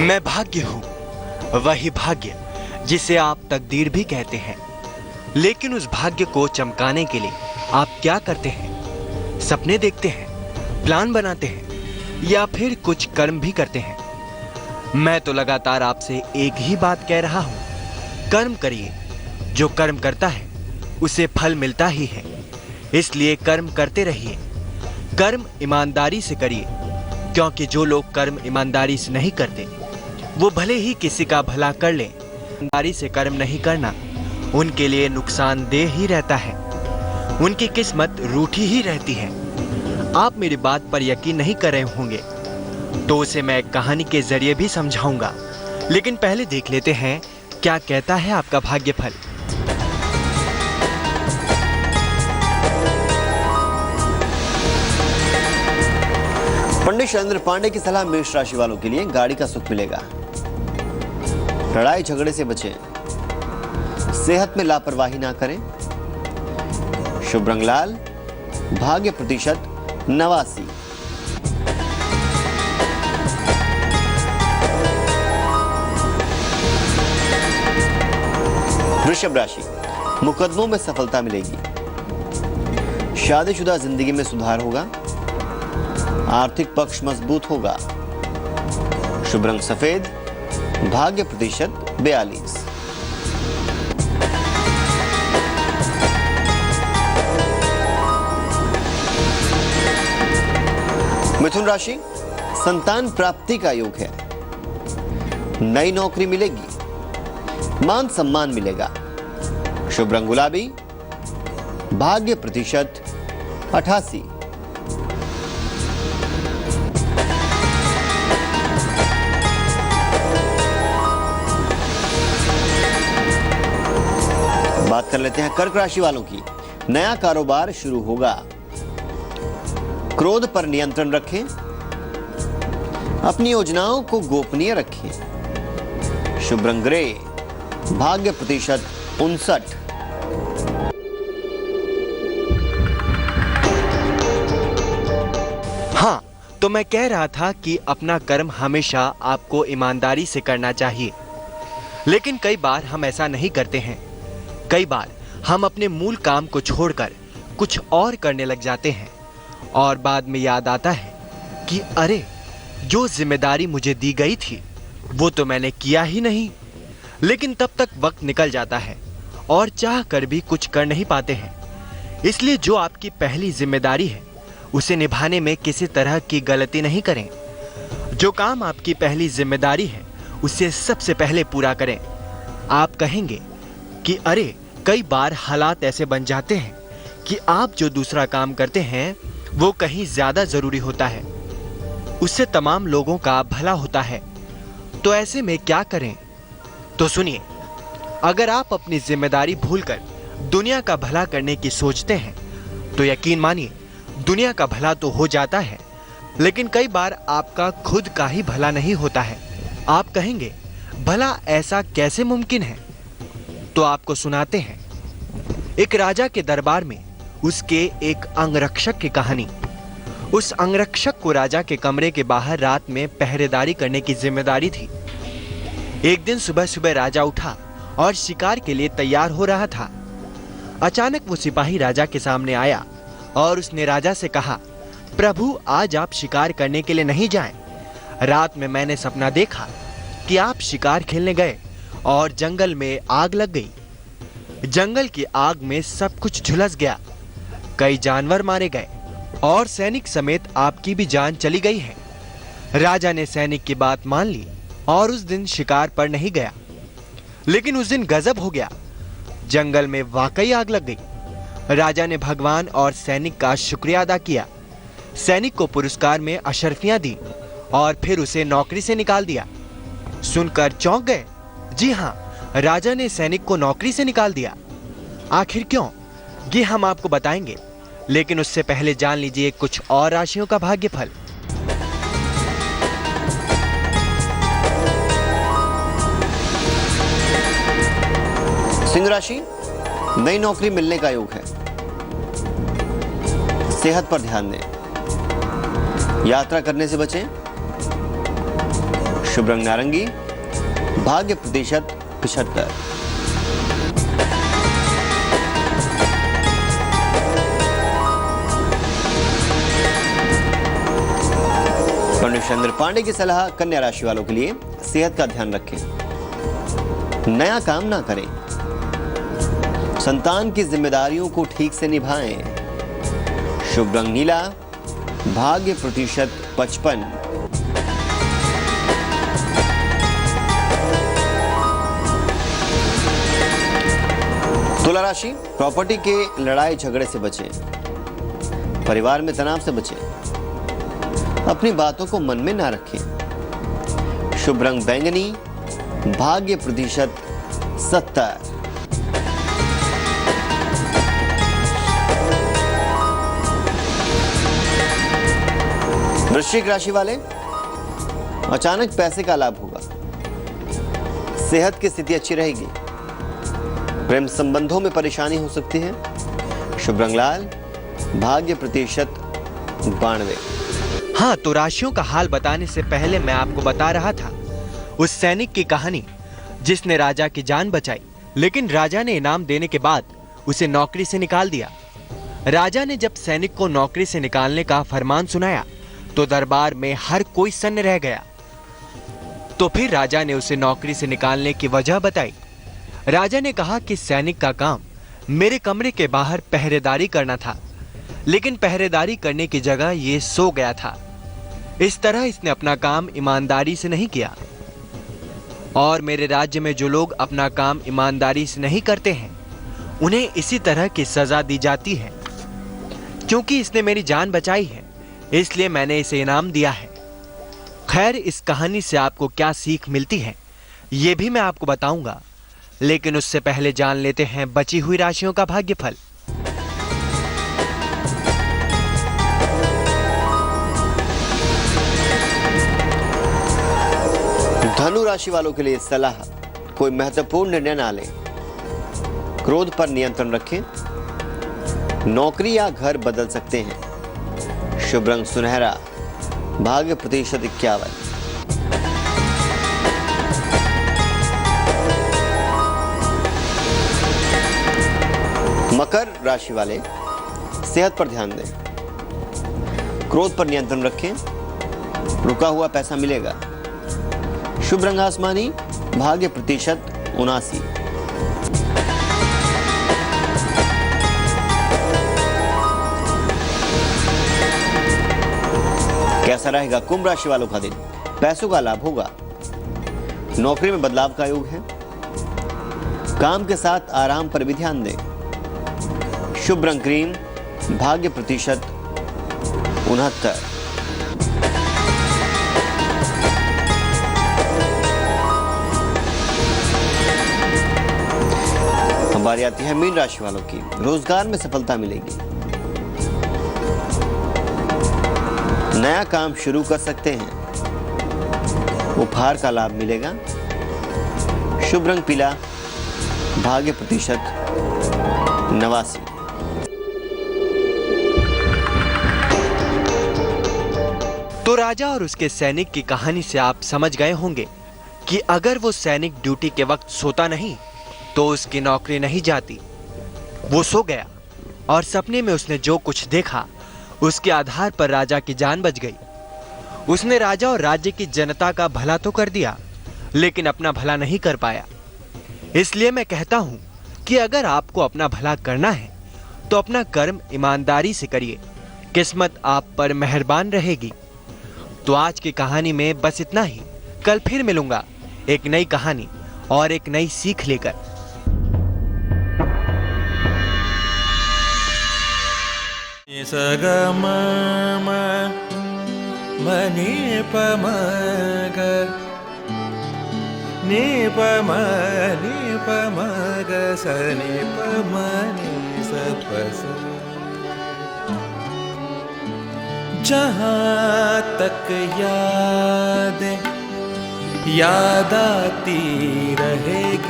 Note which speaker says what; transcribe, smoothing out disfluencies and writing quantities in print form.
Speaker 1: मैं भाग्य हूँ, वही भाग्य जिसे आप तकदीर भी कहते हैं। लेकिन उस भाग्य को चमकाने के लिए आप क्या करते हैं? सपने देखते हैं, प्लान बनाते हैं या फिर कुछ कर्म भी करते हैं? मैं तो लगातार आपसे एक ही बात कह रहा हूँ, कर्म करिए। जो कर्म करता है उसे फल मिलता ही है, इसलिए कर्म करते रहिए। कर्म ईमानदारी से करिए, क्योंकि जो लोग कर्म ईमानदारी से नहीं करते वो भले ही किसी का भला कर लें, ईमानदारी से कर्म नहीं करना उनके लिए नुकसानदेह ही रहता है। उनकी किस्मत रूठी ही रहती है। आप मेरी बात पर यकीन नहीं कर रहे होंगे तो उसे मैं एक कहानी के जरिए भी समझाऊंगा, लेकिन पहले देख लेते हैं क्या कहता है आपका भाग्यफल।
Speaker 2: पंडित शैलेंद्र पांडे की सलाह मेष राशि वालों के लिए गाड़ी का सुख मिलेगा। लड़ाई झगड़े से बचें, सेहत में लापरवाही ना करें। शुभ रंग लाल, भाग्य प्रतिशत 89। वृषभ राशि, मुकदमों में सफलता मिलेगी। शादीशुदा जिंदगी में सुधार होगा। आर्थिक पक्ष मजबूत होगा। शुभ रंग सफेद, भाग्य प्रतिशत 42। मिथुन राशि, संतान प्राप्ति का योग है। नई नौकरी मिलेगी। मान सम्मान मिलेगा। शुभ रंग गुलाबी, भाग्य प्रतिशत 88। बात कर लेते हैं कर्क राशि वालों की। नया कारोबार शुरू होगा। क्रोध पर नियंत्रण रखें। अपनी योजनाओं को गोपनीय रखें। शुभ रंग ग्रे, भाग्य प्रतिशत 59।
Speaker 1: हाँ, तो मैं कह रहा था कि अपना कर्म हमेशा आपको ईमानदारी से करना चाहिए, लेकिन कई बार हम ऐसा नहीं करते हैं। कई बार हम अपने मूल काम को छोड़कर कुछ और करने लग जाते हैं और बाद में याद आता है कि अरे, जो जिम्मेदारी मुझे दी गई थी वो तो मैंने किया ही नहीं। लेकिन तब तक वक्त निकल जाता है और चाह कर भी कुछ कर नहीं पाते हैं। इसलिए जो आपकी पहली जिम्मेदारी है उसे निभाने में किसी तरह की गलती नहीं करें। जो काम आपकी पहली जिम्मेदारी है उसे सबसे पहले पूरा करें। आप कहेंगे कि अरे, कई बार हालात ऐसे बन जाते हैं कि आप जो दूसरा काम करते हैं वो कहीं ज्यादा जरूरी होता है, उससे तमाम लोगों का भला होता है। तो ऐसे में क्या करें? तो सुनिए, अगर आप अपनी जिम्मेदारी भूलकर दुनिया का भला करने की सोचते हैं तो यकीन मानिए दुनिया का भला तो हो जाता है, लेकिन कई बार आपका खुद का ही भला नहीं होता है। आप कहेंगे भला ऐसा कैसे मुमकिन है? तो आपको सुनाते हैं। एक राजा के दरबार में उसके एक अंगरक्षक की कहानी। उस अंगरक्षक को राजा के कमरे के बाहर रात में पहरेदारी करने की जिम्मेदारी थी। एक दिन सुबह सुबह राजा उठा और शिकार के लिए तैयार हो रहा था। अचानक वो सिपाही राजा के सामने आया और उसने राजा से कहा, प्रभु, आज आप शिकार करने के लिए नहीं जाएं। रात में मैंने सपना देखा कि आप शिकार खेलने गए और जंगल में आग लग गई। जंगल की आग में सब कुछ झुलस गया। कई जानवर मारे गए और सैनिक समेत आपकी भी जान चली गई है। राजा ने सैनिक की बात मान ली और उस दिन शिकार पर नहीं गया। लेकिन उस दिन गजब हो गया। जंगल में वाकई आग लग गई। राजा ने भगवान और सैनिक का शुक्रिया अदा किया। सैनिक को पुरस्कार में अशर्फियां दी और फिर उसे नौकरी से निकाल दिया। सुनकर चौंक गए। जी हाँ, राजा ने सैनिक को नौकरी से निकाल दिया। आखिर क्यों, ये हम आपको बताएंगे, लेकिन उससे पहले जान लीजिए कुछ और राशियों का भाग्यफल।
Speaker 2: सिंह राशि, नई नौकरी मिलने का योग है। सेहत पर ध्यान दें। यात्रा करने से बचें। शुभ रंग नारंगी, भाग्य प्रतिशत 75। पंडित चंद्र पांडे की सलाह कन्या राशि वालों के लिए, सेहत का ध्यान रखें, नया काम ना करें, संतान की जिम्मेदारियों को ठीक से निभाएं। शुभ रंग नीला, भाग्य प्रतिशत 55। तुला राशि, प्रॉपर्टी के लड़ाई झगड़े से बचें, परिवार में तनाव से बचें, अपनी बातों को मन में ना रखें। शुभ रंग बैंगनी, भाग्य प्रतिशत 70। वृश्चिक राशि वाले, अचानक पैसे का लाभ होगा, सेहत की स्थिति अच्छी रहेगी, प्रेम संबंधों में परेशानी हो सकती है। शुभ रंग लाल, भाग्य प्रतिशत 92।
Speaker 1: हाँ, तो राशियों का हाल बताने से पहले मैं आपको बता रहा था उस सैनिक की कहानी जिसने राजा की जान बचाई, लेकिन राजा ने इनाम देने के बाद उसे नौकरी से निकाल दिया। राजा ने जब सैनिक को नौकरी से निकालने का फरमान सुनाया तो दरबार में हर कोई सन्न रह गया। तो फिर राजा ने उसे नौकरी से निकालने की वजह बताई। राजा ने कहा कि सैनिक का काम मेरे कमरे के बाहर पहरेदारी करना था, लेकिन पहरेदारी करने की जगह ये सो गया था। इस तरह इसने अपना काम ईमानदारी से नहीं किया, और मेरे राज्य में जो लोग अपना काम ईमानदारी से नहीं करते हैं उन्हें इसी तरह की सजा दी जाती है। क्योंकि इसने मेरी जान बचाई है इसलिए मैंने इसे इनाम दिया है। खैर, इस कहानी से आपको क्या सीख मिलती है ये भी मैं आपको बताऊंगा, लेकिन उससे पहले जान लेते हैं बची हुई राशियों का भाग्यफल।
Speaker 2: धनु राशि वालों के लिए सलाह, कोई महत्वपूर्ण निर्णय ना लें, क्रोध पर नियंत्रण रखें, नौकरी या घर बदल सकते हैं। शुभ रंग सुनहरा, भाग्य प्रतिशत 51। मकर राशि वाले, सेहत पर ध्यान दें, क्रोध पर नियंत्रण रखें, रुका हुआ पैसा मिलेगा। शुभ रंग आसमानी, भाग्य प्रतिशत 79। कैसा रहेगा कुंभ राशि वालों का दिन? पैसों का लाभ होगा, नौकरी में बदलाव का योग है, काम के साथ आराम पर भी ध्यान दें। शुभ रंग क्रीम, भाग्य प्रतिशत 69। बारी आती है मीन राशि वालों की, रोजगार में सफलता मिलेगी, नया काम शुरू कर सकते हैं, उपहार का लाभ मिलेगा। शुभ रंग पीला, भाग्य प्रतिशत 89।
Speaker 1: तो राजा और उसके सैनिक की कहानी से आप समझ गए होंगे कि अगर वो सैनिक ड्यूटी के वक्त सोता नहीं तो उसकी नौकरी नहीं जाती। वो सो गया और सपने में उसने जो कुछ देखा उसके आधार पर राजा की जान बच गई। उसने राजा और राज्य की जनता का भला तो कर दिया, लेकिन अपना भला नहीं कर पाया। इसलिए मैं कहता हूं कि अगर आपको अपना भला करना है तो अपना कर्म ईमानदारी से करिए, किस्मत आप पर मेहरबान रहेगी। तो आज की कहानी में बस इतना ही। कल फिर मिलूंगा एक नई कहानी और एक नई सीख लेकर।
Speaker 3: सगम मनी पमग नी पमग सनी पमनी सपस। जहाँ तक याद आती रहेगी।